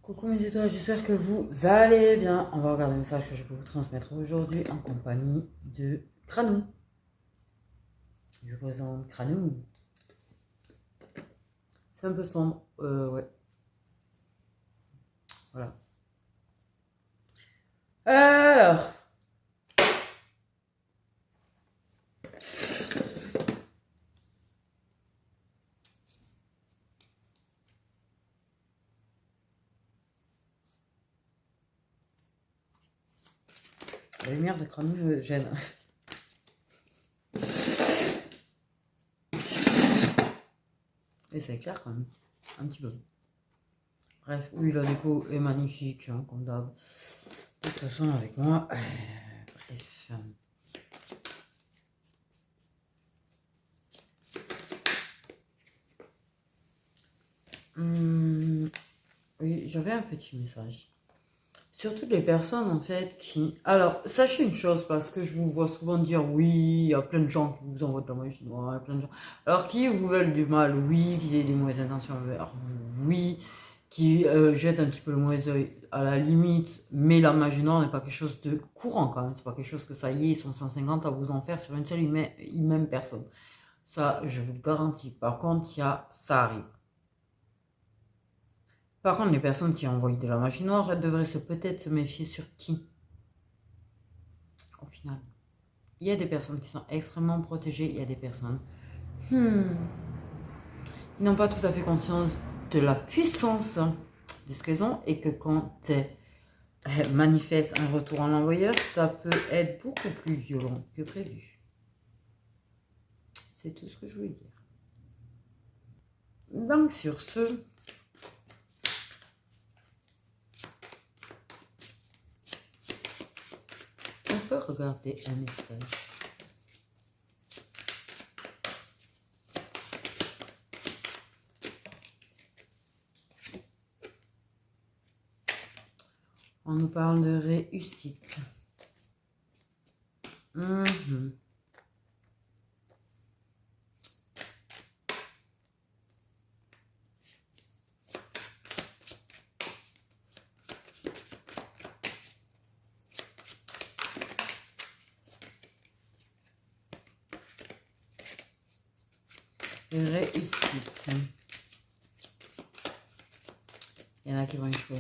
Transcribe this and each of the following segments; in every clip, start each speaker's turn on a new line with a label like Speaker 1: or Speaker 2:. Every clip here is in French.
Speaker 1: Coucou mes étoiles, j'espère que vous allez bien. On va regarder le message que je peux vous transmettre aujourd'hui en compagnie de Kranou. Je vous présente Kranou. C'est un peu sombre, ouais. Voilà. Alors. La lumière de Kranou me gêne. Et c'est clair quand même. Un petit peu. Bref, oui, la déco est magnifique, hein, comme d'hab. De toute façon, avec moi. Bref. Oui, j'avais un petit message. Surtout les personnes en fait qui... Alors, sachez une chose, parce que je vous vois souvent dire oui, il y a plein de gens qui vous envoient de la magie noire, il y a plein de gens... Alors, qui vous veulent du mal, oui, qui aient des mauvaises intentions envers vous, oui, qui jettent un petit peu le mauvais œil à la limite, mais la magie noire n'est pas quelque chose de courant quand même, c'est pas quelque chose que ça y est, ils sont 150 à vous en faire sur une seule même personne. Ça, je vous le garantis. Par contre, ça arrive. Par contre, les personnes qui envoient de la magie noire, elles devraient peut-être se méfier sur qui, au final. Il y a des personnes qui sont extrêmement protégées, il y a des personnes qui n'ont pas tout à fait conscience de la puissance de ce qu'elles ont et que quand elles manifestent un retour en l'envoyeur, ça peut être beaucoup plus violent que prévu. C'est tout ce que je voulais dire. Donc sur ce... On peut regarder un message. On nous parle de réussite. Réussite. Il y en a qui vont échouer.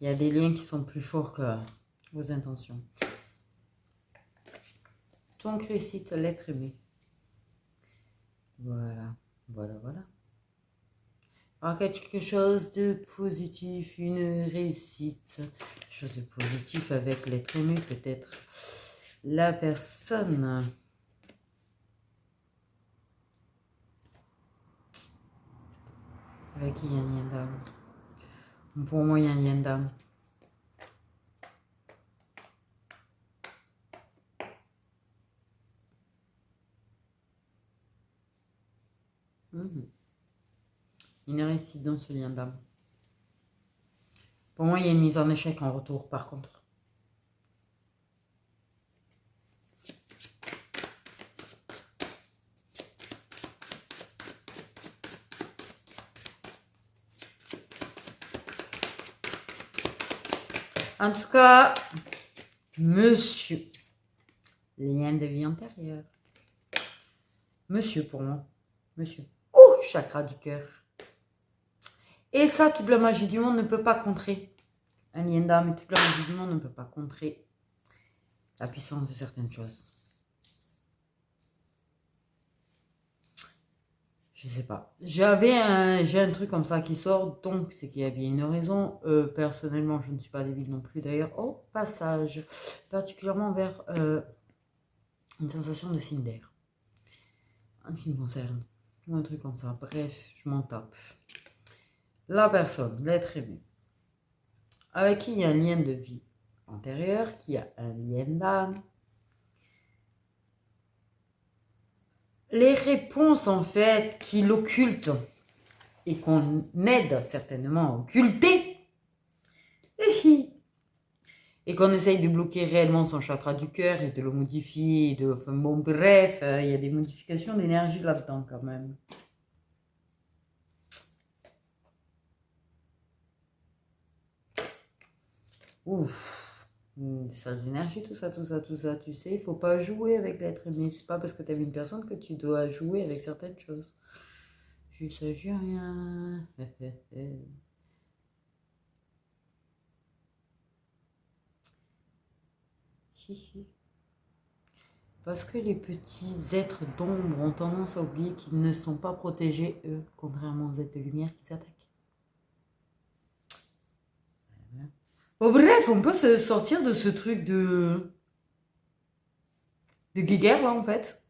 Speaker 1: Il y a des liens qui sont plus forts que vos intentions. Donc réussite, l'être aimé. Voilà, voilà, voilà. Alors quelque chose de positif, une réussite, quelque chose de positif avec l'être aimé, peut-être la personne. Avec qui il y a un lien d'âme. Pour moi, il y a un lien d'âme. Une réussite dans ce lien d'âme. Pour moi, il y a une mise en échec en retour, par contre. En tout cas, monsieur, lien de vie antérieure. Monsieur pour moi. Monsieur. Oh, chakra du cœur. Et ça, toute la magie du monde ne peut pas contrer. Un lien d'âme et toute la magie du monde ne peut pas contrer la puissance de certaines choses. Je sais pas. J'ai un truc comme ça qui sort, donc c'est qu'il y a bien une raison. Personnellement, je ne suis pas débile non plus d'ailleurs. Au passage, particulièrement vers une sensation de signe d'air. En ce qui me concerne. Ou un truc comme ça. Bref, je m'en tape. La personne, l'être aimé, avec qui il y a un lien de vie antérieur, qui a un lien d'âme. Les réponses, en fait, qui l'occultent, et qu'on aide certainement à occulter, et qu'on essaye de bloquer réellement son chakra du cœur et de le modifier, enfin, bon, bref, il y a des modifications d'énergie là-dedans quand même. Ouf, des sales énergies, tout ça, tu sais, il faut pas jouer avec l'être aimé, c'est pas parce que tu aimes une personne que tu dois jouer avec certaines choses. Je sais rien. Parce que les petits êtres d'ombre ont tendance à oublier qu'ils ne sont pas protégés, eux, contrairement aux êtres de lumière qui s'attaquent. Bon, bref, on peut se sortir de ce truc de guéguerre, là, en fait.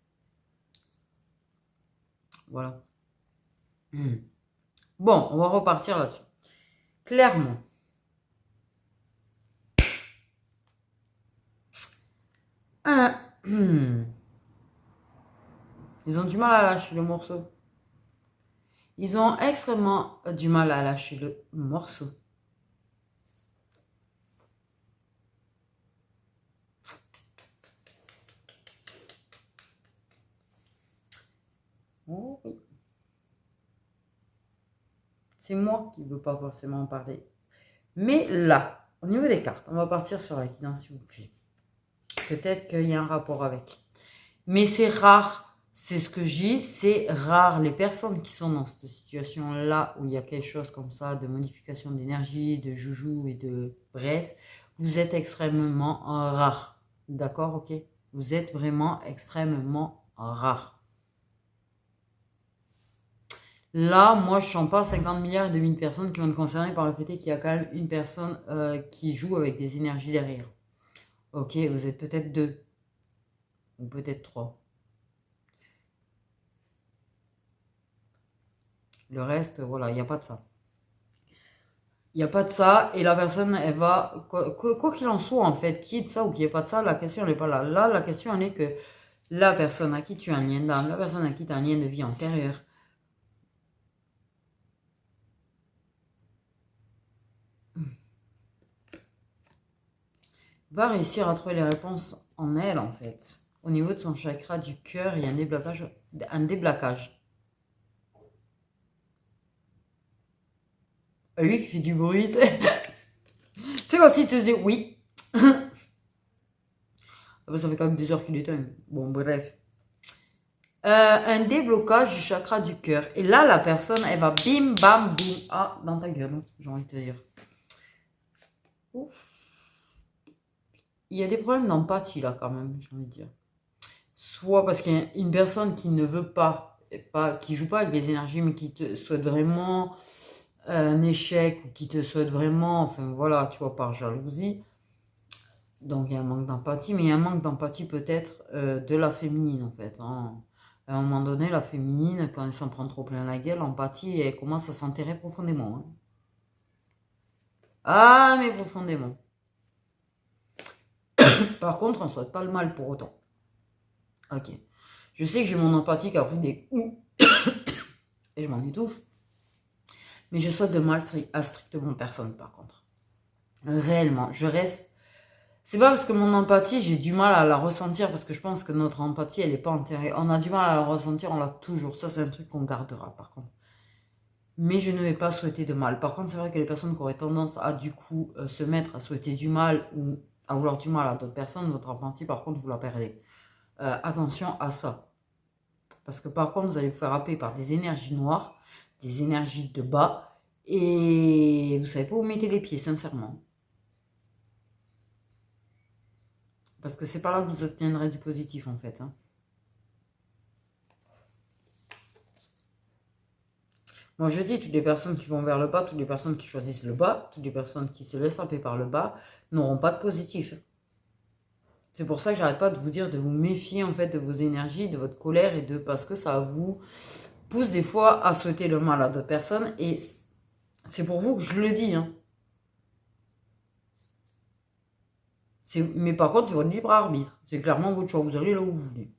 Speaker 1: Voilà. Bon, on va repartir là-dessus. Clairement. Ils ont du mal à lâcher le morceau. Ils ont extrêmement du mal à lâcher le morceau. Oh oui. C'est moi qui ne veux pas forcément en parler. Mais là, au niveau des cartes, on va partir sur la guidance, s'il vous plaît. Peut-être qu'il y a un rapport avec. Mais c'est rare, c'est ce que je dis, c'est rare. Les personnes qui sont dans cette situation-là, où il y a quelque chose comme ça, de modification d'énergie, de joujou et de... Bref, vous êtes extrêmement rare. D'accord, ok? Vous êtes vraiment extrêmement rare. Là, moi, je ne sens pas 50 milliards et demi de personnes qui vont être concernées par le fait qu'il y a quand même une personne qui joue avec des énergies derrière. Ok, vous êtes peut-être 2. Ou peut-être 3. Le reste, voilà, il n'y a pas de ça. Il n'y a pas de ça, et la personne, elle va, quoi qu'il en soit, en fait, qu'il y ait de ça ou qu'il n'y ait pas de ça, la question, elle n'est pas là. Là, la question, elle est que la personne à qui tu as un lien d'âme, la personne à qui tu as un lien de vie antérieur, va réussir à trouver les réponses en elle, en fait. Au niveau de son chakra du cœur, il y a un déblocage. Lui qui fait du bruit, c'est comme s'il te disait oui. Ça fait quand même 2 heures qu'il éteint. Bon, bref. Un déblocage du chakra du cœur. Et là, la personne, elle va bim, bam, boum. Ah, dans ta gueule, j'ai envie de te dire. Ouf. Il y a des problèmes d'empathie là, quand même, j'ai envie de dire. Soit parce qu'il y a une personne qui ne veut pas, qui joue pas avec les énergies, mais qui te souhaite vraiment un échec, ou qui te souhaite vraiment, enfin voilà, tu vois, par jalousie. Donc il y a un manque d'empathie, mais il y a un manque d'empathie peut-être de la féminine en fait. Hein. À un moment donné, la féminine, quand elle s'en prend trop plein la gueule, l'empathie, elle commence à s'enterrer profondément. Hein. Ah, mais profondément. Par contre, on ne souhaite pas le mal pour autant. Ok. Je sais que j'ai mon empathie qui a pris des coups et je m'en étouffe. Mais je souhaite de mal à strictement personne par contre. Réellement, je reste. C'est pas parce que mon empathie, j'ai du mal à la ressentir, parce que je pense que notre empathie, elle n'est pas enterrée. On a du mal à la ressentir, on l'a toujours. Ça, c'est un truc qu'on gardera, par contre. Mais je ne vais pas souhaiter de mal. Par contre, c'est vrai que les personnes qui auraient tendance à, du coup, se mettre à souhaiter du mal ou à vouloir du mal à d'autres personnes, votre empathie, par contre, vous la perdez. Attention à ça. Parce que, par contre, vous allez vous faire happer par des énergies noires, des énergies de bas, et vous savez pas où vous mettez les pieds, sincèrement. Parce que c'est par là que vous obtiendrez du positif, en fait. Hein. Moi, je dis, toutes les personnes qui vont vers le bas, toutes les personnes qui choisissent le bas, toutes les personnes qui se laissent happer par le bas, n'auront pas de positif. C'est pour ça que j'arrête pas de vous dire de vous méfier, en fait, de vos énergies, de votre colère, et parce que ça vous pousse des fois à souhaiter le mal à d'autres personnes, et c'est pour vous que je le dis, hein. Mais par contre, c'est votre libre arbitre. C'est clairement votre choix. Vous allez là où vous voulez.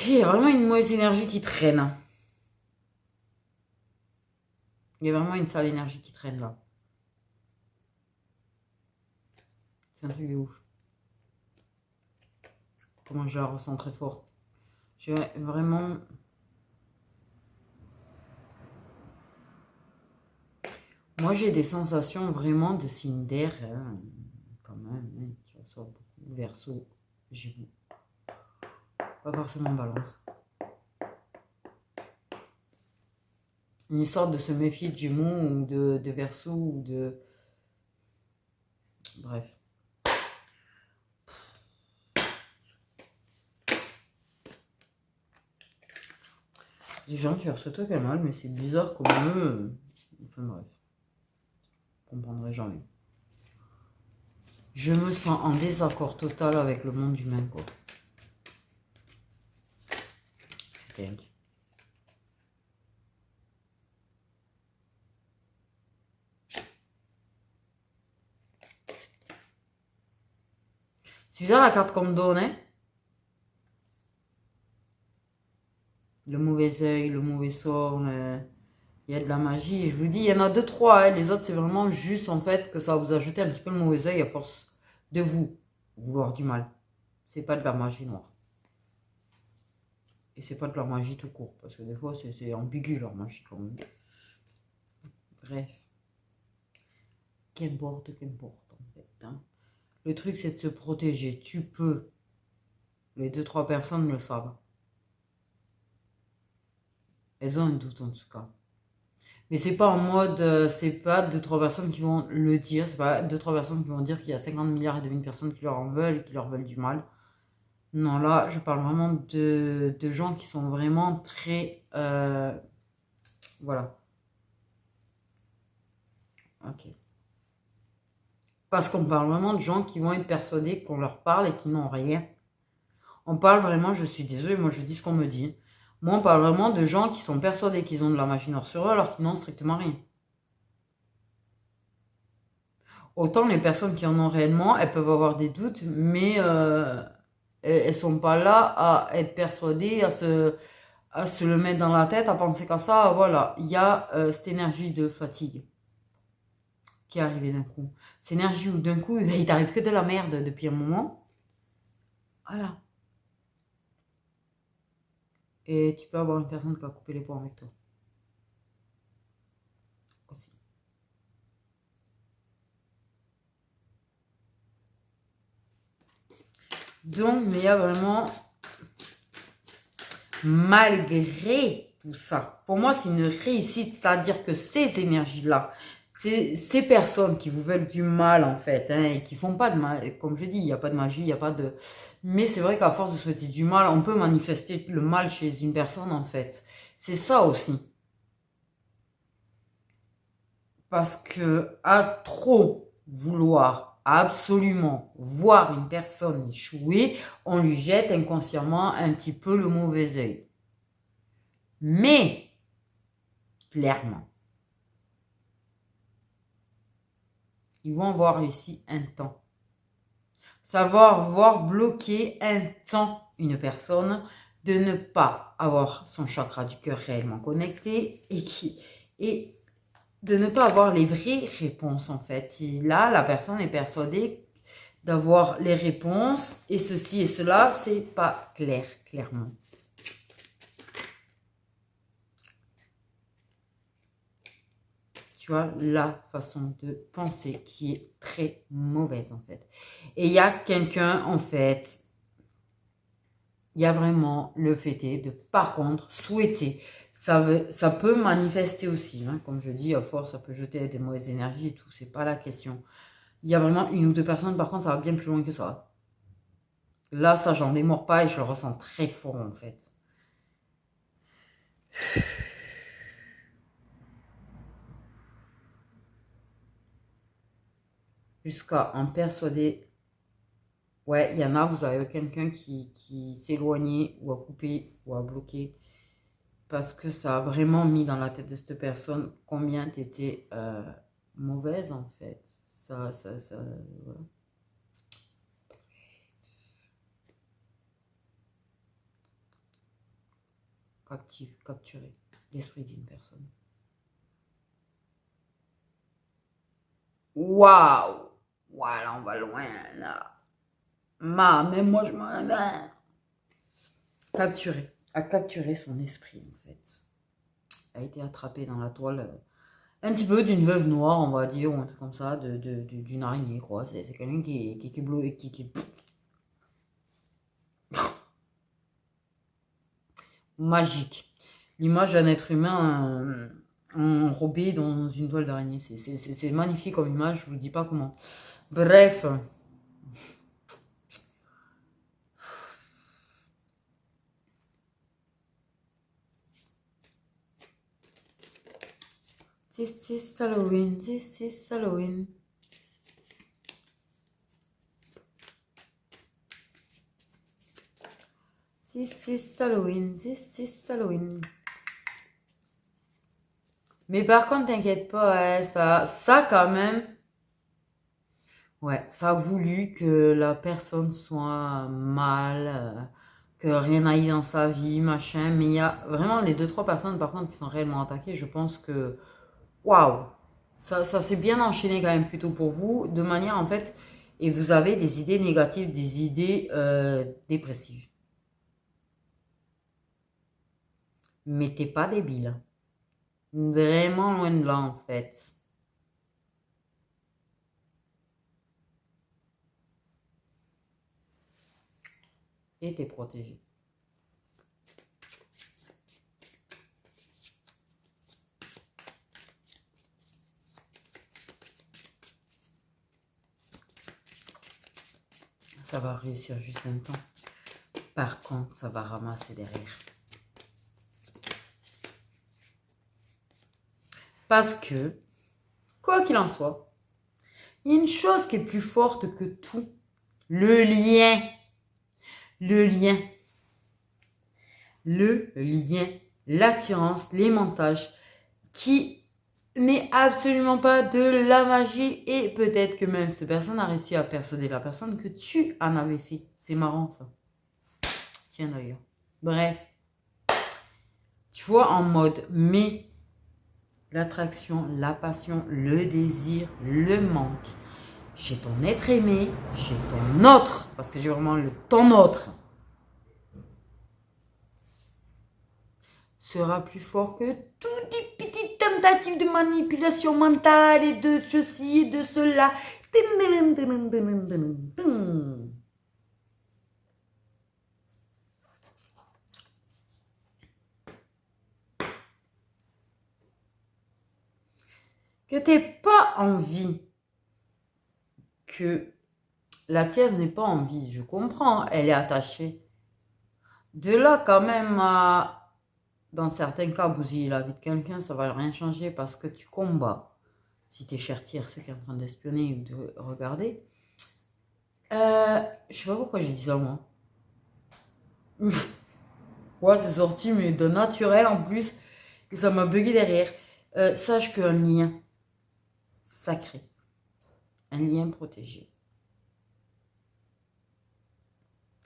Speaker 1: Il y a vraiment une mauvaise énergie qui traîne. Il y a vraiment une sale énergie qui traîne là. C'est un truc de ouf. Comment je la ressens très fort. J'ai vraiment... Moi, j'ai des sensations vraiment de signe d'air, hein, quand même, hein, qui ressort beaucoup. Verseau, Gémeaux. Pas forcément Balance. Une histoire de se méfier de Gémeaux ou de Verseau ou de... Bref. Les gens, tu reçois toi pas mal, mais c'est bizarre comme eux. Enfin bref. Je comprendrai jamais. Je me sens en désaccord total avec le monde humain, quoi. C'est dingue. C'est bizarre la carte qu'on me donne, hein. Le mauvais œil, le mauvais sort, il y a de la magie. Et je vous dis, il y en a deux, trois. Hein. Les autres, c'est vraiment juste en fait que ça vous a jeté un petit peu le mauvais œil à force de vous vouloir du mal. C'est pas de la magie noire. Et c'est pas de la magie tout court. Parce que des fois, c'est ambigu leur magie quand même. Bref. Qu'importe en fait. Hein. Le truc, c'est de se protéger. Tu peux. Les deux, trois personnes le savent. Elles ont un doute en tout cas. Mais c'est pas en mode, c'est pas deux, trois personnes qui vont le dire, c'est pas deux, trois personnes qui vont dire qu'il y a 50 milliards et demi de personnes qui leur en veulent et qui leur veulent du mal. Non, là, je parle vraiment de gens qui sont vraiment très... voilà. Ok. Parce qu'on parle vraiment de gens qui vont être persuadés qu'on leur parle et qui n'ont rien. On parle vraiment, je suis désolée, moi je dis ce qu'on me dit. Moi, on parle vraiment de gens qui sont persuadés qu'ils ont de la magie noire sur eux alors qu'ils n'ont strictement rien. Autant les personnes qui en ont réellement, elles peuvent avoir des doutes, mais elles sont pas là à être persuadées, à se le mettre dans la tête, à penser qu'à ça. Voilà, il y a cette énergie de fatigue qui est arrivée d'un coup. Cette énergie où d'un coup, il t'arrive que de la merde depuis un moment. Voilà. Et tu peux avoir une personne qui a coupé les ponts avec toi. Aussi. Donc, mais il y a vraiment, malgré tout ça, pour moi, c'est une réussite, c'est-à-dire que ces énergies-là, ces personnes qui vous veulent du mal, en fait, hein, et qui font pas de mal, comme je dis, il n'y a pas de magie, il n'y a pas de... Mais c'est vrai qu'à force de souhaiter du mal, on peut manifester le mal chez une personne, en fait. C'est ça aussi. Parce que à trop vouloir absolument voir une personne échouer, on lui jette inconsciemment un petit peu le mauvais œil. Mais, clairement, ils vont avoir réussi un temps. Savoir voir bloquer un temps une personne, de ne pas avoir son chakra du cœur réellement connecté et de ne pas avoir les vraies réponses en fait. Là, la personne est persuadée d'avoir les réponses et ceci et cela, c'est pas clair, clairement. Tu vois, la façon de penser qui est très mauvaise en fait. Et il y a quelqu'un en fait, il y a vraiment le fait de par contre souhaiter. Ça peut manifester aussi, hein, comme je dis, à force ça peut jeter des mauvaises énergies et tout, c'est pas la question. Il y a vraiment une ou deux personnes, par contre ça va bien plus loin que ça. Là, ça j'en démords pas et je le ressens très fort en fait. Jusqu'à en persuader. Ouais, il y en a, vous avez quelqu'un qui s'éloignait ou a coupé ou a bloqué parce que ça a vraiment mis dans la tête de cette personne combien tu étais mauvaise en fait. Voilà. capturer l'esprit d'une personne. Waouh! Voilà, on va loin, là. Même moi, je m'en vais. A capturé son esprit, en fait. A été attrapé dans la toile, un petit peu d'une veuve noire, on va dire, ou un truc comme ça, d'une araignée, quoi. C'est quelqu'un qui magique. L'image d'un être humain enrobé dans une toile d'araignée. C'est magnifique comme image, je vous dis pas comment. Bref. This is Halloween, this is Halloween. This is Halloween, this is Halloween. Mais par contre, t'inquiète pas, ouais, ça quand même, ouais, ça a voulu que la personne soit mal, que rien n'aille dans sa vie, machin. Mais il y a vraiment les 2-3 personnes par contre qui sont réellement attaquées. Je pense que, waouh, ça s'est bien enchaîné quand même plutôt pour vous, de manière en fait, et vous avez des idées négatives, des idées dépressives. Mais t'es pas débile. Vraiment loin de là en fait. Et t'es protégé. Ça va réussir juste un temps. Par contre, ça va ramasser derrière. Parce que, quoi qu'il en soit, il y a une chose qui est plus forte que tout. Le lien. Le lien. Le lien. L'attirance, l'aimantage, qui n'est absolument pas de la magie. Et peut-être que même cette personne a réussi à persuader la personne que tu en avais fait. C'est marrant ça. Tiens d'ailleurs. Bref. Tu vois, en mode, mais l'attraction, la passion, le désir, le manque. J'ai ton être aimé, j'ai ton autre, parce que j'ai vraiment le ton autre, sera plus fort que toutes les petites tentatives de manipulation mentale et de ceci et de cela. Que t'aies pas envie, que la tienne n'ait pas envie, je comprends, elle est attachée. De là quand même à, dans certains cas, bousiller la vie de quelqu'un, ça va rien changer parce que tu combats. Si t'es cher tiers, ceux qui est en train d'espionner ou de regarder. Je sais pas pourquoi j'ai dit ça moi. Ouais, c'est sorti, mais de naturel en plus. Et ça m'a bugué derrière. Sache qu'un lien sacré, un lien protégé,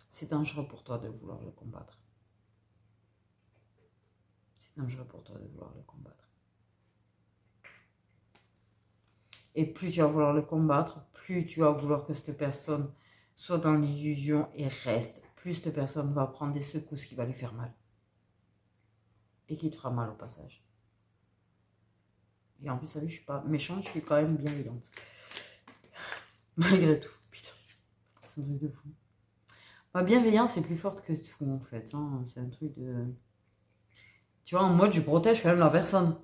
Speaker 1: c'est dangereux pour toi de vouloir le combattre. C'est dangereux pour toi de vouloir le combattre. Et plus tu vas vouloir le combattre, plus tu vas vouloir que cette personne soit dans l'illusion et reste. Plus cette personne va prendre des secousses qui vont lui faire mal. Et qui te fera mal au passage. Et en plus, ça, je suis pas méchante, je suis quand même bienveillante. Malgré tout. Putain, c'est un truc de fou. Ma bienveillance est plus forte que tout, en fait. Hein. C'est un truc de... Tu vois, en mode, je protège quand même la personne.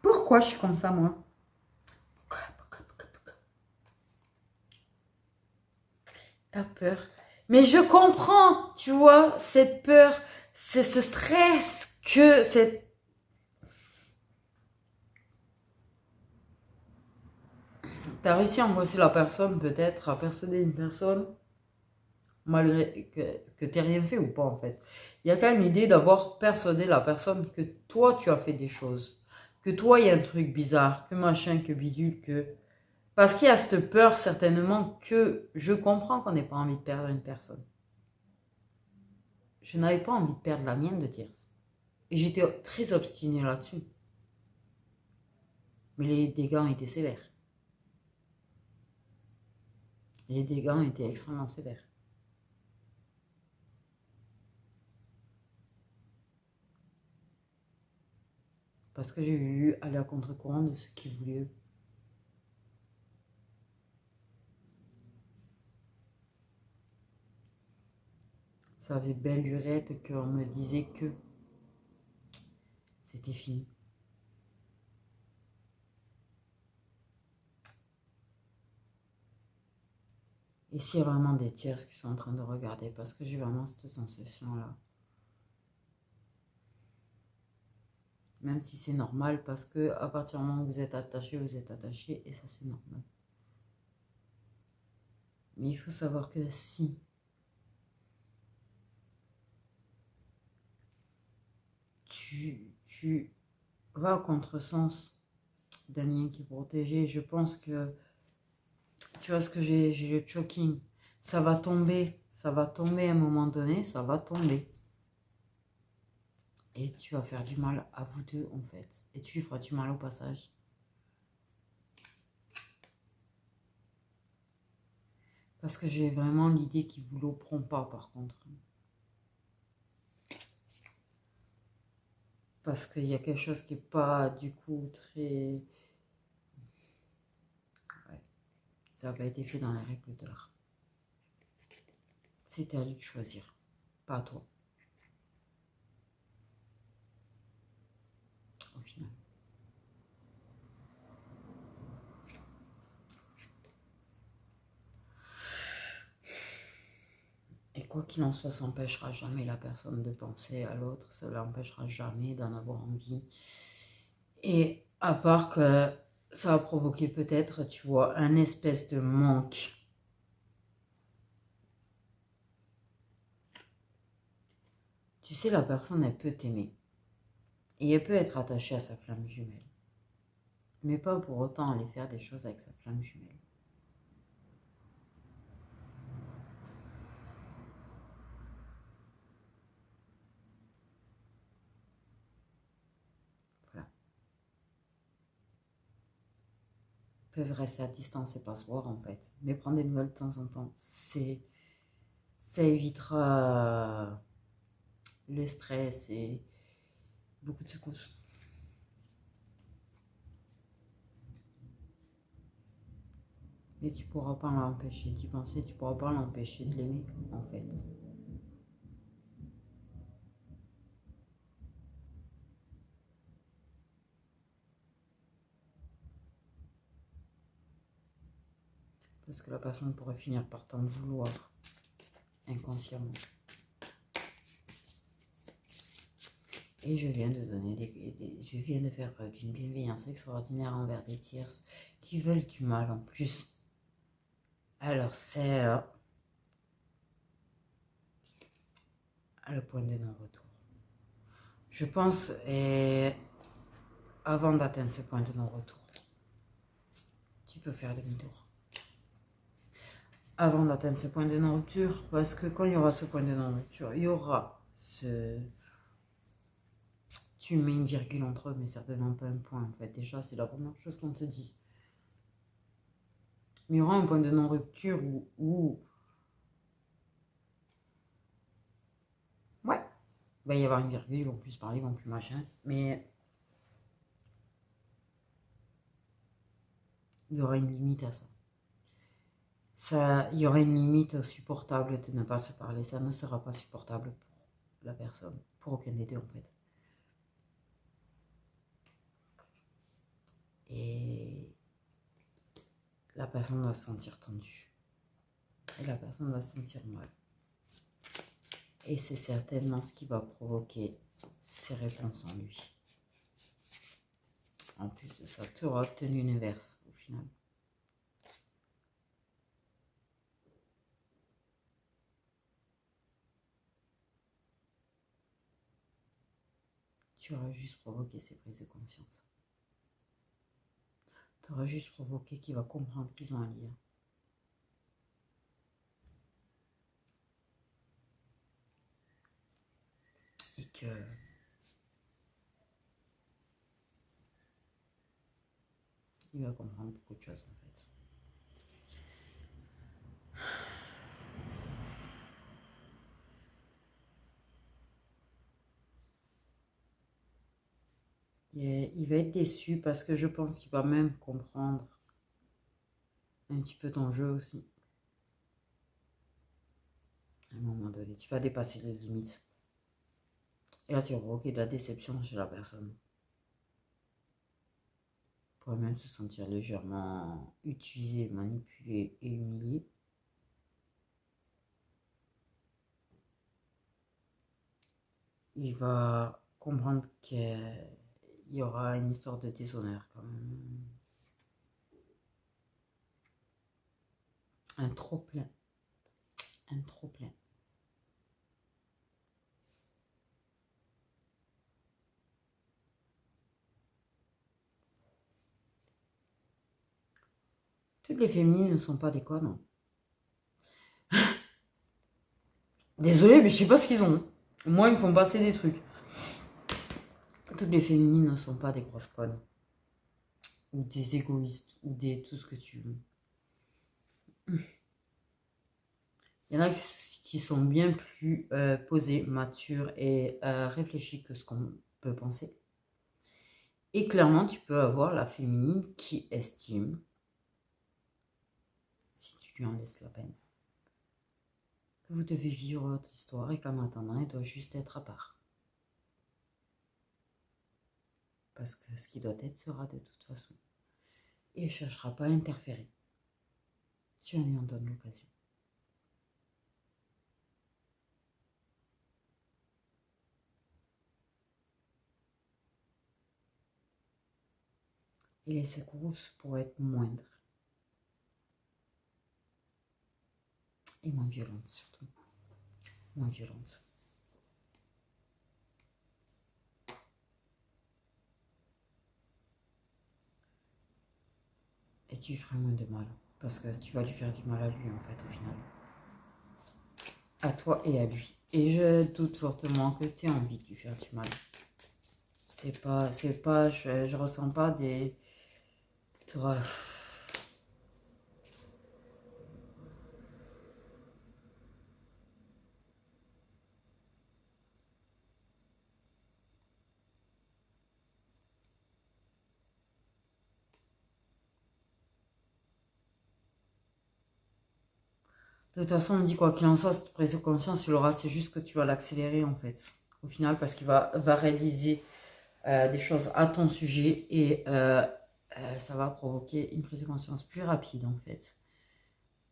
Speaker 1: Pourquoi je suis comme ça, moi? T'as peur. Mais je comprends, tu vois, cette peur, c'est ce stress que cette... T'as réussi à angoisser la personne, peut-être, à persuader une personne, malgré que t'aies rien fait ou pas, en fait. Il y a quand même l'idée d'avoir persuadé la personne que toi, tu as fait des choses. Que toi, il y a un truc bizarre, que machin, que bidule, que... Parce qu'il y a cette peur, certainement, que je comprends qu'on n'ait pas envie de perdre une personne. Je n'avais pas envie de perdre la mienne de Thiers. Et j'étais très obstinée là-dessus. Mais les dégâts ont été sévères. Les dégâts ont été extrêmement sévères. Parce que j'ai eu aller à contre-courant de ce qu'ils voulaient eux. Ça faisait belle lurette qu'on me disait que c'était fini. Et s'il y a vraiment des tiers qui sont en train de regarder, parce que j'ai vraiment cette sensation-là. Même si c'est normal, parce que à partir du moment où vous êtes attaché, et ça c'est normal. Mais il faut savoir que si tu vas au contresens d'un lien qui est protégé, je pense que, tu vois ce que j'ai le choking, ça va tomber à un moment donné, ça va tomber. Et tu vas faire du mal à vous deux en fait, et tu lui feras du mal au passage. Parce que j'ai vraiment l'idée qu'ils vous l'oppront pas par contre. Parce qu'il y a quelque chose qui n'est pas du coup très... Ouais. Ça n'a pas été fait dans les règles de l'art. C'était à lui de choisir, pas à toi. Au final. Et quoi qu'il en soit, ça n'empêchera jamais la personne de penser à l'autre, ça ne l'empêchera jamais d'en avoir envie. Et à part que ça va provoquer peut-être, tu vois, un espèce de manque. Tu sais, la personne, elle peut t'aimer. Et elle peut être attachée à sa flamme jumelle. Mais pas pour autant aller faire des choses avec sa flamme jumelle. Voilà. Ils peuvent rester à distance et pas se voir en fait. Mais prendre des nouvelles de temps en temps, ça évitera le stress et beaucoup de secousses. Mais tu pourras pas l'empêcher d'y penser, tu pourras pas l'empêcher de l'aimer en fait. Parce que la personne pourrait finir par t'en vouloir inconsciemment. Et je viens de donner je viens de faire preuve d'une bienveillance extraordinaire envers des tierces qui veulent du mal en plus. Alors c'est le point de non-retour. Je pense, et avant d'atteindre ce point de non-retour, tu peux faire demi-tour. Avant d'atteindre ce point de non-retour, parce que quand il y aura ce point de non-retour, il y aura ce... Tu mets une virgule entre eux, mais certainement pas un point en fait. Déjà, c'est la première chose qu'on te dit. Mais il y aura un point de non-rupture où ouais, il va y avoir une virgule, ils vont plus parler, ils vont plus machin, mais il y aura une limite à ça. Il y aura une limite supportable de ne pas se parler. Ça ne sera pas supportable pour la personne, pour aucun des deux en fait. Et la personne va se sentir tendue. Et la personne va se sentir mal. Et c'est certainement ce qui va provoquer ces réponses en lui. En plus de ça, tu auras obtenu une inverse au final. Tu auras juste provoqué ces prises de conscience. auras juste provoqué qu'il va comprendre qu'ils ont un lien. Et que il va comprendre beaucoup de choses en fait. Et il va être déçu parce que je pense qu'il va même comprendre un petit peu ton jeu aussi. À un moment donné, tu vas dépasser les limites. Et là, tu vas provoquer de la déception chez la personne. Pour même se sentir légèrement utilisé, manipulé et humilié. Il va comprendre qu'il y aura une histoire de déshonneur quand même. Un trop plein. Un trop plein. Toutes les féminines ne sont pas des connes. Désolée, mais je sais pas ce qu'ils ont. Moi, ils me font passer des trucs. Toutes les féminines ne sont pas des grosses connes. Ou des égoïstes. Ou des tout ce que tu veux. Il y en a qui sont bien plus posées, matures et réfléchies que ce qu'on peut penser. Et clairement, tu peux avoir la féminine qui estime, si tu lui en laisses la peine, que vous devez vivre votre histoire et qu'en attendant, elle doit juste être à part. Parce que ce qui doit être sera de toute façon. Et elle ne cherchera pas à interférer si on lui en donne l'occasion. Et les secousses pourraient être moindres. Et moins violentes surtout. Moins violentes. Et tu lui feras moins de mal. Parce que tu vas lui faire du mal à lui en fait au final. À toi et à lui. Et je doute fortement que tu aies envie de lui faire du mal. Je ressens pas des... De toute façon, on me dit quoi qu'il en soit, cette prise de conscience, il aura, c'est juste que tu vas l'accélérer en fait. Au final, parce qu'il va réaliser des choses à ton sujet et ça va provoquer une prise de conscience plus rapide en fait.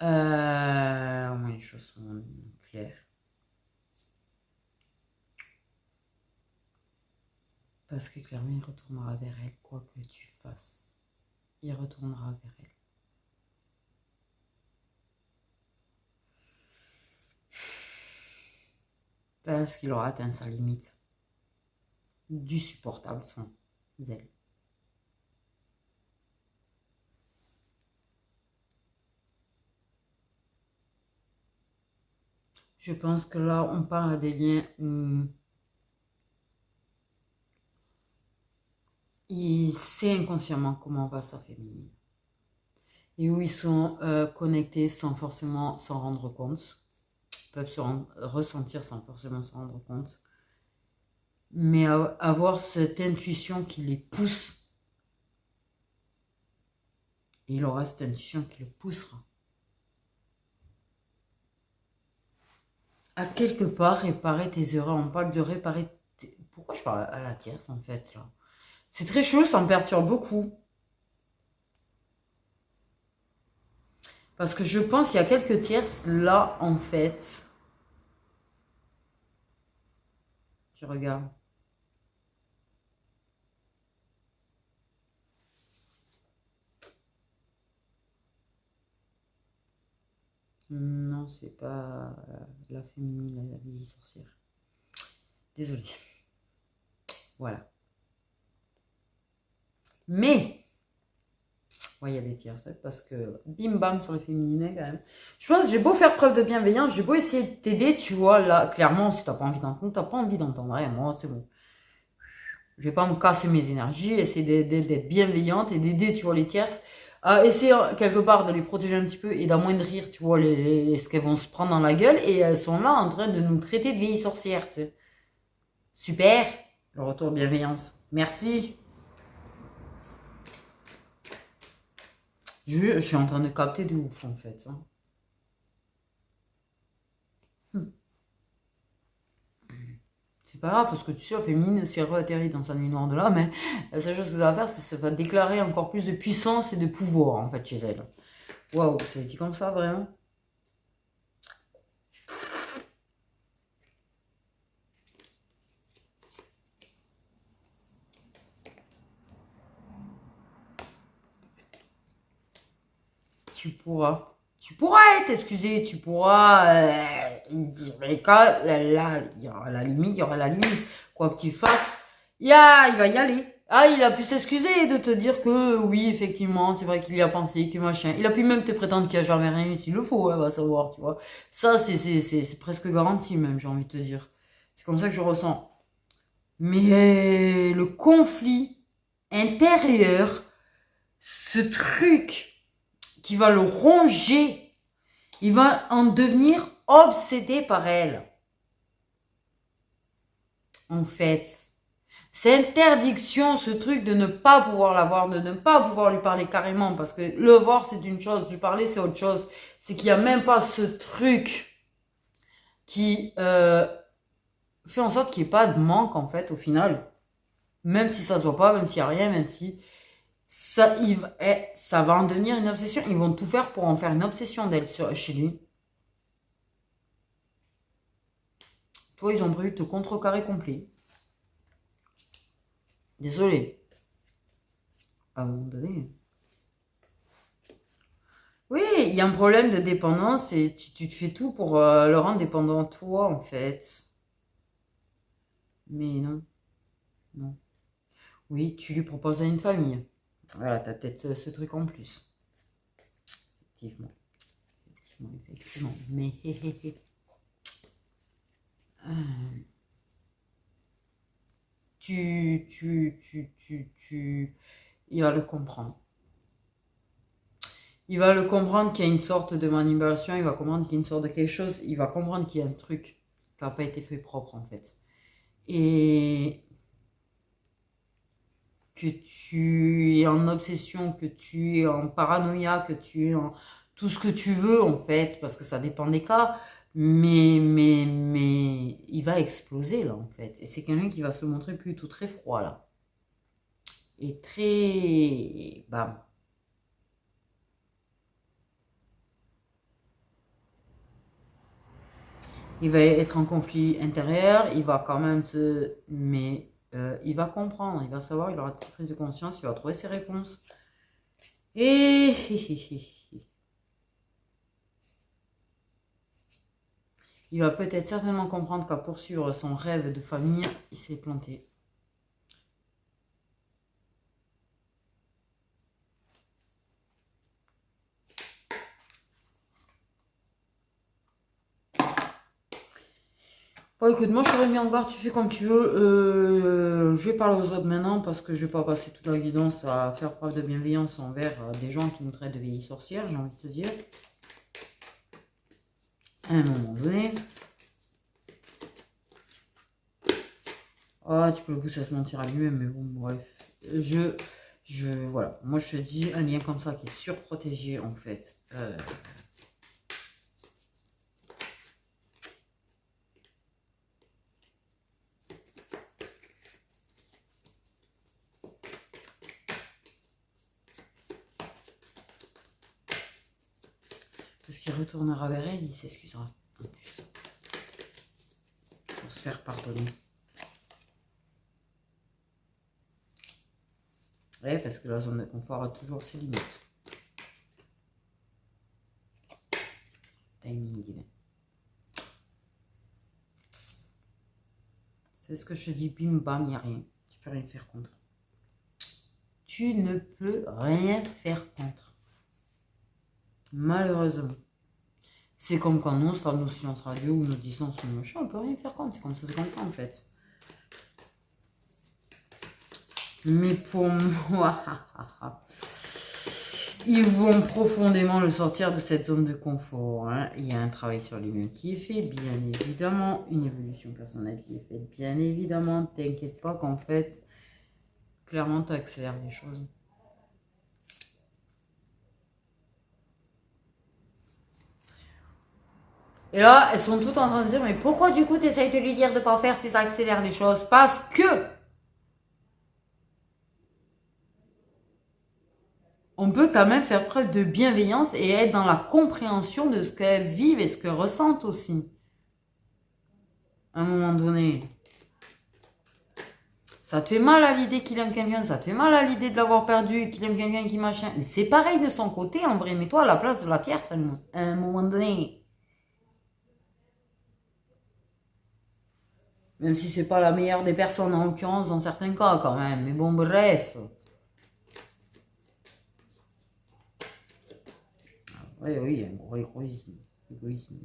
Speaker 1: Au moins les choses sont claires. Parce que clairement, il retournera vers elle, quoi que tu fasses. Il retournera vers elle. Parce qu'il aura atteint sa limite. Du supportable sans elle. Je pense que là, on parle des liens où il sait inconsciemment comment va sa féminine. Et où ils sont connectés sans forcément s'en rendre compte. Ils peuvent se ressentir sans forcément s'en rendre compte. Mais avoir cette intuition qui les pousse. Et il aura cette intuition qui le poussera à quelque part réparer tes erreurs. On parle de réparer... Pourquoi je parle à la tierce en fait là? C'est très chaud, ça me perturbe beaucoup. Parce que je pense qu'il y a quelques tierces là en fait. Je regarde. Non, c'est pas la féminine, la vieille sorcière. Désolée. Voilà. Mais, Ouais, il y a des tierces, parce que bim bam sur le féminin quand même. Je pense que j'ai beau faire preuve de bienveillance, j'ai beau essayer de t'aider, tu vois, là, clairement, si t'as pas envie d'entendre, t'as pas envie d'entendre, ouais, moi, c'est bon. Je vais pas me casser mes énergies, essayer d'être bienveillante et d'aider, tu vois, les tierces, à essayer quelque part de les protéger un petit peu et d'amoindrir, tu vois, ce qu'elles vont se prendre dans la gueule, et elles sont là en train de nous traiter de vieilles sorcières, tu sais. Super, le retour de bienveillance. Merci. Je suis en train de capter de ouf, en fait. Hein. C'est pas grave, parce que tu sais, la féminine, si elle atterrit dans sa nuit noire de là, mais la seule chose que ça va faire, c'est que ça va déclarer encore plus de puissance et de pouvoir, en fait, chez elle. Waouh, c'est dit comme ça, vraiment? Tu pourras. Tu pourras être excusé, tu pourras dire, mais quand, là, il y aura la limite, il y aura la limite. Quoi que tu fasses, il va y aller. Ah, il a pu s'excuser de te dire que oui, effectivement, c'est vrai qu'il y a pensé, que machin. Il a pu même te prétendre qu'il n'y a jamais rien eu s'il le faut, va savoir, tu vois. Ça, c'est presque garanti, même, j'ai envie de te dire. C'est comme ça que je ressens. Mais le conflit intérieur, ce truc qui va le ronger, il va en devenir obsédé par elle. En fait, c'est interdiction, ce truc de ne pas pouvoir la voir, de ne pas pouvoir lui parler carrément, parce que le voir c'est une chose, lui parler c'est autre chose. C'est qu'il n'y a même pas ce truc qui fait en sorte qu'il n'y ait pas de manque en fait au final. Même si ça se voit pas, même s'il n'y a rien, même si ça va en devenir une obsession. Ils vont tout faire pour en faire une obsession d'elle chez lui. Toi, ils ont prévu de te contrecarrer complet. Désolé. À un moment donné. Oui, il y a un problème de dépendance et tu te fais tout pour le rendre dépendant de toi, en fait. Mais non, non. Oui, tu lui proposes à une famille. Voilà, t'as peut-être ce truc en plus. Effectivement. Effectivement, effectivement. Mais il va le comprendre. Il va le comprendre qu'il y a une sorte de manipulation, il va comprendre qu'il y a une sorte de quelque chose, il va comprendre qu'il y a un truc qui n'a pas été fait propre en fait. Et que tu es en obsession, que tu es en paranoïa, que tu es en tout ce que tu veux en fait, parce que ça dépend des cas, mais il va exploser là en fait. Et c'est quelqu'un qui va se montrer plutôt très froid là. Et très... Bam. Il va être en conflit intérieur, il va quand même se... Mais il va comprendre, il va savoir, il aura ses prises de conscience, il va trouver ses réponses. Et... Il va peut-être certainement comprendre qu'à poursuivre son rêve de famille, il s'est planté. Bon, écoute, moi je t'aurais mis en garde, tu fais comme tu veux. Je vais parler aux autres maintenant parce que je vais pas passer toute la guidance à faire preuve de bienveillance envers des gens qui nous traitent de vieilles sorcières, j'ai envie de te dire. À un moment donné. Ah, tu peux le pousser à se mentir à lui-même, mais bon, bref. Voilà. Moi, je te dis, un lien comme ça qui est surprotégé, en fait. Parce qu'il retournera vers elle, il s'excusera en plus. Pour se faire pardonner. Ouais, parce que la zone de confort a toujours ses limites. Timing divin. C'est ce que je te dis, bim bam, il n'y a rien. Tu peux rien faire contre. tu ne peux rien faire contre. Malheureusement. C'est comme quand nous, on sort nos silences radio ou nos distances ou nos machins, on peut rien faire contre. C'est comme ça en fait. Mais pour moi, ils vont profondément le sortir de cette zone de confort. Hein. Il y a un travail sur lui-même qui est fait, bien évidemment. Une évolution personnelle qui est faite, bien évidemment. T'inquiète pas qu'en fait, clairement, tu accélères les choses. Et là, elles sont toutes en train de dire, mais pourquoi du coup tu essayes de lui dire de ne pas faire si ça accélère les choses? Parce que on peut quand même faire preuve de bienveillance et être dans la compréhension de ce qu'elles vivent et ce qu'elles ressentent aussi. À un moment donné. Ça te fait mal à l'idée qu'il aime quelqu'un, ça te fait mal à l'idée de l'avoir perdu, qu'il aime quelqu'un qui machin. Mais c'est pareil de son côté, en vrai. Mets-toi à la place de la tierce, à un moment donné. Même si c'est pas la meilleure des personnes, en l'occurrence, dans certains cas, quand même. Mais bon, bref. Oui, oui, il y a un gros égoïsme. Égoïsme.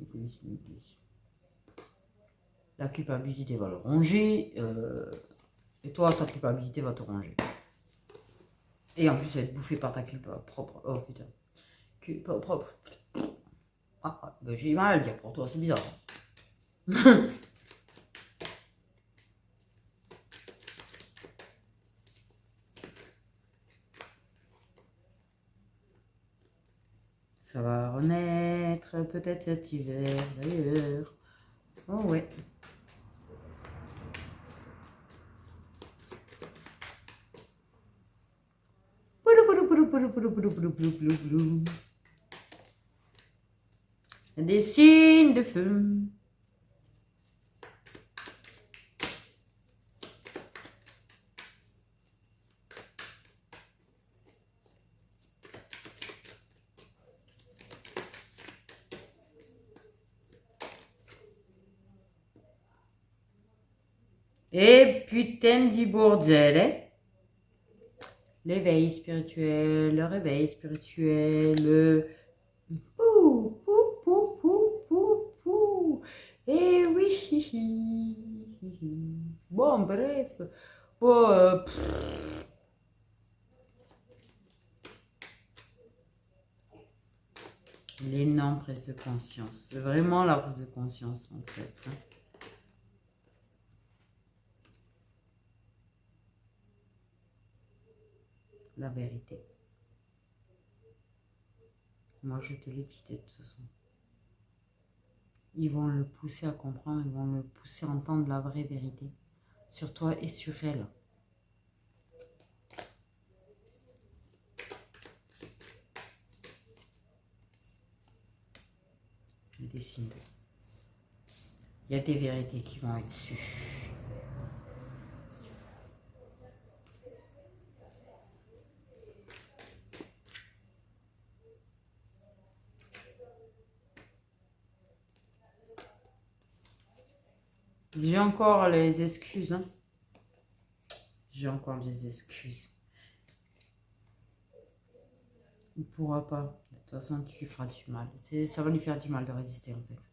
Speaker 1: La culpabilité va le ronger. Et toi, ta culpabilité va te ronger. Et en plus, elle va être bouffée par ta culpa propre. Oh putain. Culpa propre. Ah, ben j'ai mal à le dire pour toi, c'est bizarre. Ça va renaître peut-être cet hiver d'ailleurs. Oh ouais. Des signes de feu. Et putain du bordel, hein? L'éveil spirituel, le réveil spirituel, le... Pou, pou, pou, pou, pou, pou. Et oui. Bon, bref. Bon, l'énorme prise de conscience. C'est vraiment la prise de conscience, en fait. Hein. La vérité. Moi, je te l'ai dit de toute façon. Ils vont le pousser à comprendre, ils vont le pousser à entendre la vraie vérité sur toi et sur elle. Des signes. Il y a des vérités qui vont être sues. J'ai encore les excuses. Hein. J'ai encore les excuses. Il ne pourra pas. De toute façon, tu feras du mal. Ça va lui faire du mal de résister, en fait.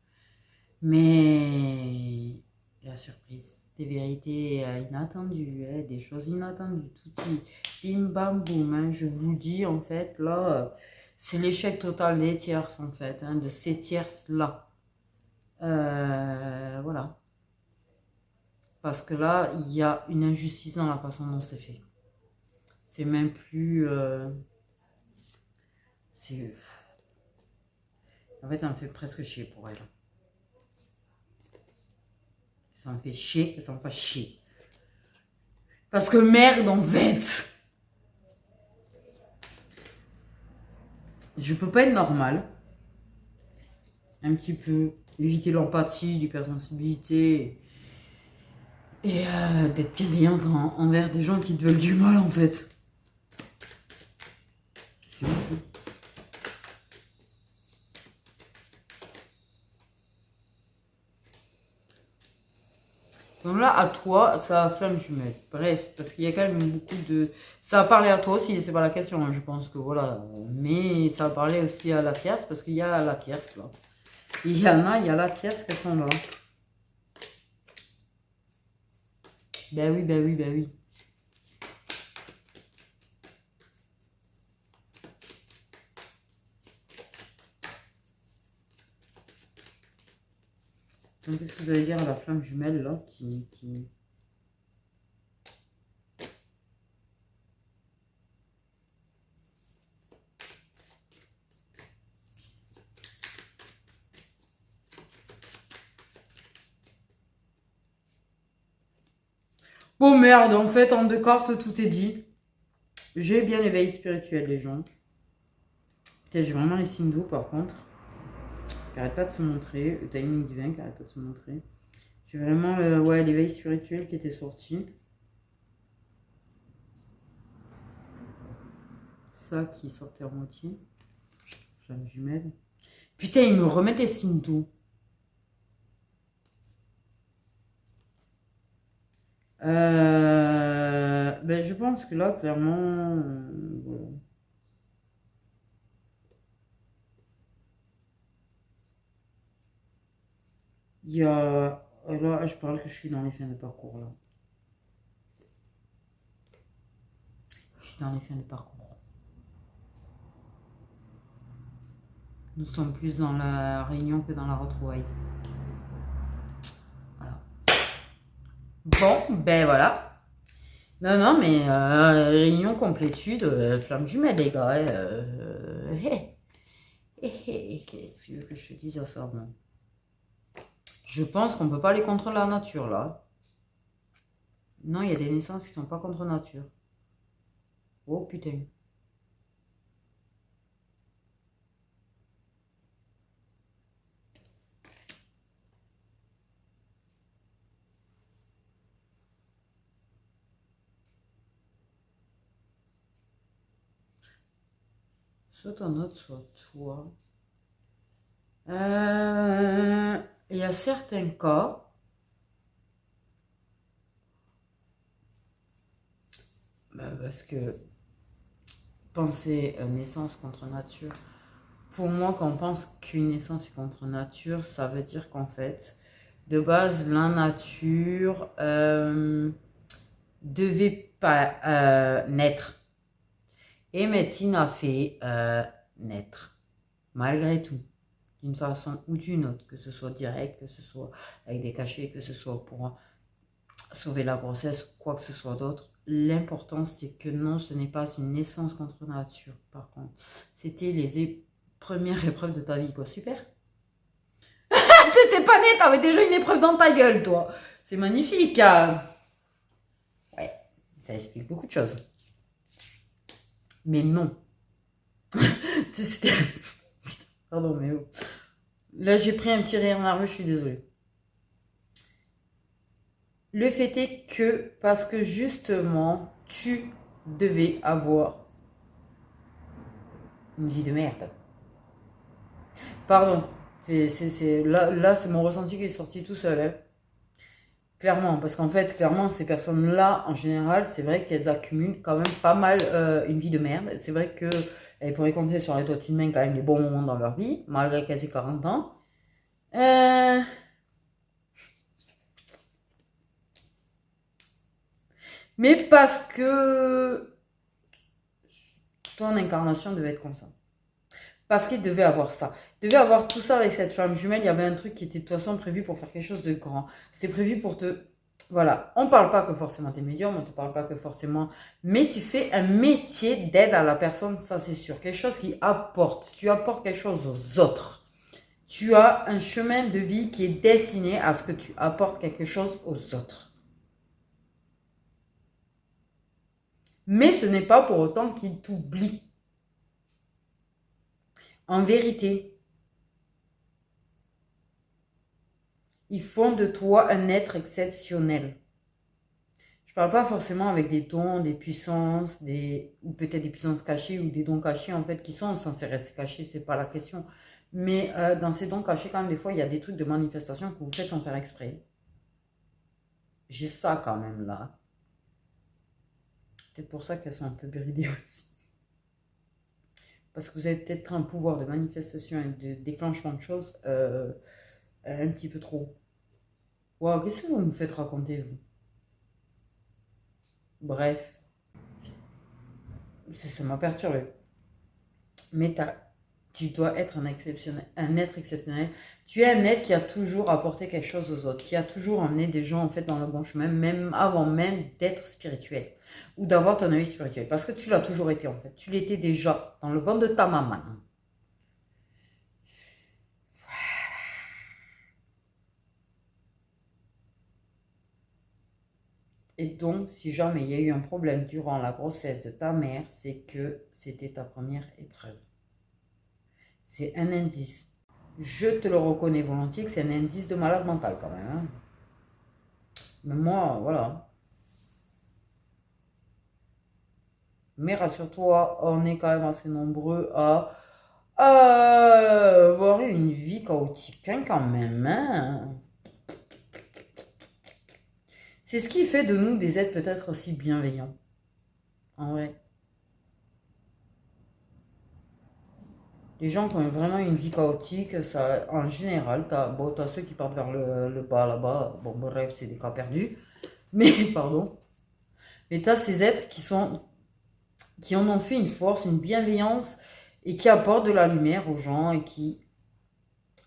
Speaker 1: Mais la surprise, des vérités inattendues, hein, des choses inattendues, tout bim bam boum. Hein, je vous dis, en fait, là, c'est l'échec total des tierces, en fait, hein, de ces tierces-là. Voilà. Parce que là, il y a une injustice dans la façon dont c'est fait. C'est même plus... En fait, ça me fait presque chier pour elle. Ça me fait chier que ça me fasse chier. Parce que merde, en fait. Je peux pas être normale. Un petit peu. Éviter l'empathie, l'hypersensibilité. Et d'être bienveillante envers des gens qui te veulent du mal, en fait. C'est ouf. Donc là, à toi, ça flamme jumelle. Bref, parce qu'il y a quand même beaucoup de... Ça a parlé à toi aussi, c'est pas la question, hein, je pense que voilà. Mais ça a parlé aussi à la tierce, parce qu'il y a la tierce là. Il y en a, il y a la tierce qui sont là. Ben oui, ben oui, ben oui. Donc, qu'est-ce que vous allez dire à la flamme jumelle là qui... Bon merde, en fait, en 2 cartes, tout est dit. J'ai bien l'éveil spirituel, les gens. Putain, j'ai vraiment les signes d'eau, par contre. Qui arrête pas de se montrer. Le timing divin qui arrête pas de se montrer. J'ai vraiment ouais, l'éveil spirituel qui était sorti. Ça qui sortait en moitié. Flamme jumelle. Putain, ils me remettent les signes d'eau. Ben, je pense que là, clairement, voilà. Il y a... Là, je parle que je suis dans les fins de parcours, là. Je suis dans les fins de parcours. Nous sommes plus dans la réunion que dans la retrouvaille. Voilà. Bon, ben voilà. Non, non, mais réunion complétude, flamme jumelle, les gars. Qu'est-ce que tu veux que je te dise à ça, moi? Je pense qu'on ne peut pas aller contre la nature, là. Non, il y a des naissances qui ne sont pas contre nature. Oh, putain. Soit un autre, soit toi. Il y a certains cas... parce que penser naissance contre nature, pour moi, quand on pense qu'une naissance est contre nature, ça veut dire qu'en fait, de base, la nature devait pas naître. Et médecine a fait naître, malgré tout, d'une façon ou d'une autre, que ce soit direct, que ce soit avec des cachets, que ce soit pour sauver la grossesse ou quoi que ce soit d'autre. L'important, c'est que non, ce n'est pas une naissance contre nature, par contre. C'était les premières épreuves de ta vie, quoi. Super. T'étais pas né, t'avais déjà une épreuve dans ta gueule, toi. C'est magnifique. Ouais, ça explique beaucoup de choses. Mais non. Pardon, mais oh. Là, j'ai pris un petit rire nerveux, je suis désolée. Le fait est que, parce que justement, tu devais avoir une vie de merde. Pardon, là c'est mon ressenti qui est sorti tout seul. Hein. Clairement, parce qu'en fait, clairement, ces personnes-là, en général, c'est vrai qu'elles accumulent quand même pas mal une vie de merde. C'est vrai qu'elles pourraient compter sur les doigts d'une main quand même les bons moments dans leur vie, malgré qu'elles aient 40 ans. Mais parce que ton incarnation devait être comme ça. Parce qu'il devait avoir ça. Il devait avoir tout ça avec cette flamme jumelle. Il y avait un truc qui était de toute façon prévu pour faire quelque chose de grand. C'était prévu pour te... Voilà. On ne parle pas que forcément t'es médium, on ne te parle pas que forcément... Mais tu fais un métier d'aide à la personne, ça c'est sûr. Quelque chose qui apporte. Tu apportes quelque chose aux autres. Tu as un chemin de vie qui est destiné à ce que tu apportes quelque chose aux autres. Mais ce n'est pas pour autant qu'il t'oublie. En vérité, ils font de toi un être exceptionnel. Je ne parle pas forcément avec des dons, des puissances, ou peut-être des puissances cachées ou des dons cachés en fait qui sont censés rester cachés, c'est pas la question. Mais dans ces dons cachés, quand même, des fois, il y a des trucs de manifestation que vous faites sans faire exprès. j'ai ça quand même là. Peut-être pour ça qu'elles sont un peu bridées aussi. Parce que vous avez peut-être un pouvoir de manifestation et de déclenchement de choses un petit peu trop. Waouh, qu'est-ce que vous me faites raconter, vous? Bref, ça m'a perturbé. Mais tu dois être un être exceptionnel. Tu es un être qui a toujours apporté quelque chose aux autres, qui a toujours emmené des gens en fait dans le bon chemin, même avant même d'être spirituel ou d'avoir ton avis spirituel. Parce que tu l'as toujours été en fait. Tu l'étais déjà dans le ventre de ta maman. Et donc, si jamais il y a eu un problème durant la grossesse de ta mère, c'est que c'était ta première épreuve. C'est un indice. Je te le reconnais volontiers que c'est un indice de malade mental quand même. Hein. Mais moi, voilà. Mais rassure-toi, on est quand même assez nombreux à avoir une vie chaotique hein, quand même. Hein. C'est ce qui fait de nous des êtres peut-être aussi bienveillants. En vrai. Les gens qui ont vraiment une vie chaotique, ça, en général, t'as ceux qui partent vers le bas là-bas. Bon, bref, c'est des cas perdus. Mais, pardon. Mais t'as ces êtres qui en ont fait une force, une bienveillance et qui apportent de la lumière aux gens et qui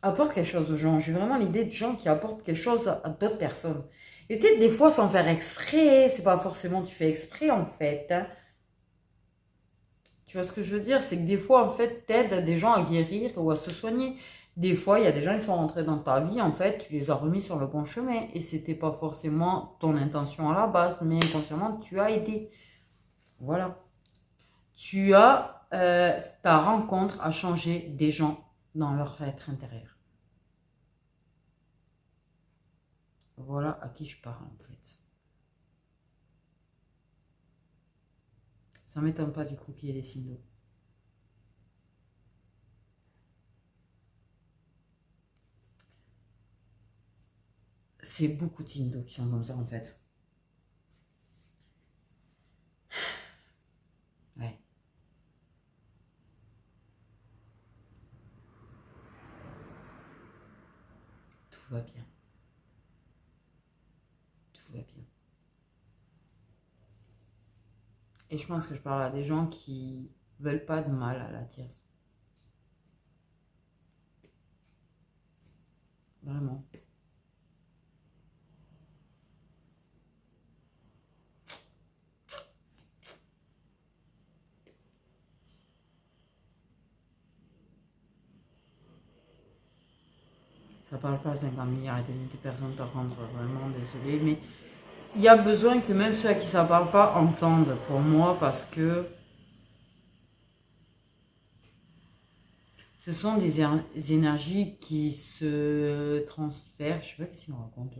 Speaker 1: apportent quelque chose aux gens. J'ai vraiment l'idée de gens qui apportent quelque chose à d'autres personnes. Et peut-être des fois sans faire exprès, c'est pas forcément tu fais exprès en fait. Hein. Tu vois ce que je veux dire? C'est que des fois en fait t'aides des gens à guérir ou à se soigner. Des fois il y a des gens qui sont rentrés dans ta vie, en fait tu les as remis sur le bon chemin et c'était pas forcément ton intention à la base, mais inconsciemment tu as aidé. Voilà. Ta rencontre a changé des gens dans leur être intérieur. Voilà à qui je parle en fait. Ça m'étonne pas du coup qu'il y ait des signes d'eau. C'est beaucoup de signes d'eau qui sont comme ça en fait. Ouais. Tout va bien. Tout va bien. Et je pense que je parle à des gens qui veulent pas de mal à la tierce. Vraiment. Ça parle pas à 50 milliards et demi de personnes par contre, vraiment désolé. Mais il y a besoin que même ceux à qui ça parle pas entendent pour moi parce que ce sont des énergies qui se transfèrent. Je sais pas qu'est-ce qu'il raconte.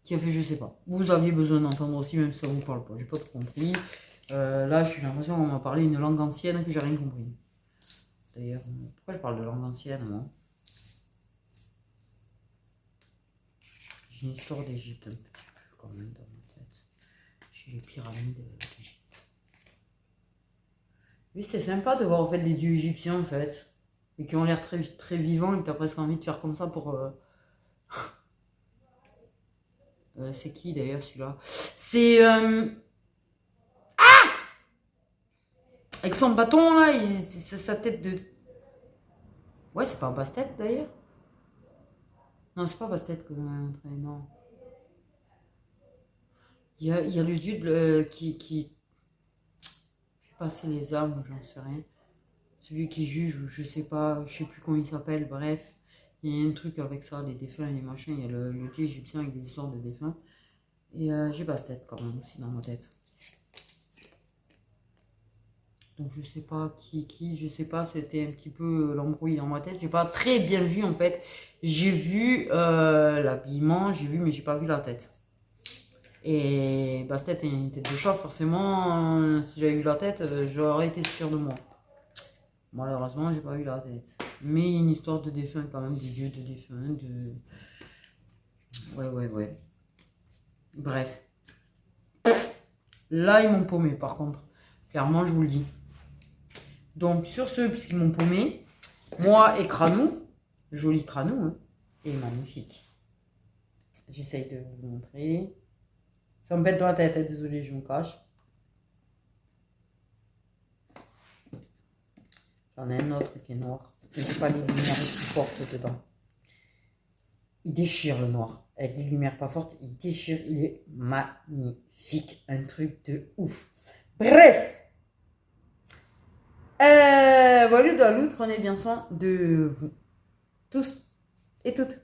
Speaker 1: Qui a fait, je sais pas. Vous aviez besoin d'entendre aussi, même si ça vous parle pas. J'ai pas trop compris. Là, j'ai l'impression qu'on m'a parlé une langue ancienne que j'ai rien compris. D'ailleurs, pourquoi je parle de langue ancienne, moi? J'ai une histoire d'Égypte un petit peu quand même dans ma tête. J'ai les pyramides d'Égypte. Oui, c'est sympa de voir en fait des dieux égyptiens en fait. Et qui ont l'air très, très vivants et que t'as presque envie de faire comme ça pour. C'est qui d'ailleurs celui-là? C'est. Avec son bâton là, c'est sa tête de. Ouais, c'est pas un passe-tête d'ailleurs. Non, c'est pas passe-tête que vous m'avez montré, non. Il y a le dieu qui fait passer les âmes, j'en sais rien. Celui qui juge, ou je sais pas, je sais plus comment il s'appelle, bref. Il y a un truc avec ça, les défunts et les machins. Il y a le dieu égyptien avec des histoires de défunts. Et j'ai pas cette tête quand même aussi dans ma tête. Donc je sais pas qui, je sais pas, c'était un petit peu l'embrouille dans ma tête. J'ai pas très bien vu en fait. J'ai vu l'habillement, j'ai vu, mais j'ai pas vu la tête. Et Bastet a une tête de chat, forcément, si j'avais eu la tête, j'aurais été sûr de moi. Malheureusement, j'ai pas eu la tête. Mais il y a une histoire de défunt quand même, des dieux de défunts, Ouais. Bref. Là, ils m'ont paumé, par contre. Clairement, je vous le dis. Donc, sur ce, puisqu'ils m'ont paumé, moi et Kranou, joli Kranou, hein, et magnifique. J'essaye de vous montrer. Ça me bête dans la tête, désolé, je me cache. J'en ai un autre qui est noir. Je n'ai pas les lumières aussi fortes dedans. Il déchire le noir. Avec les lumières pas fortes, il déchire. Il est magnifique. Un truc de ouf. Bref. Voilà, prenez bien soin de vous. Tous et toutes.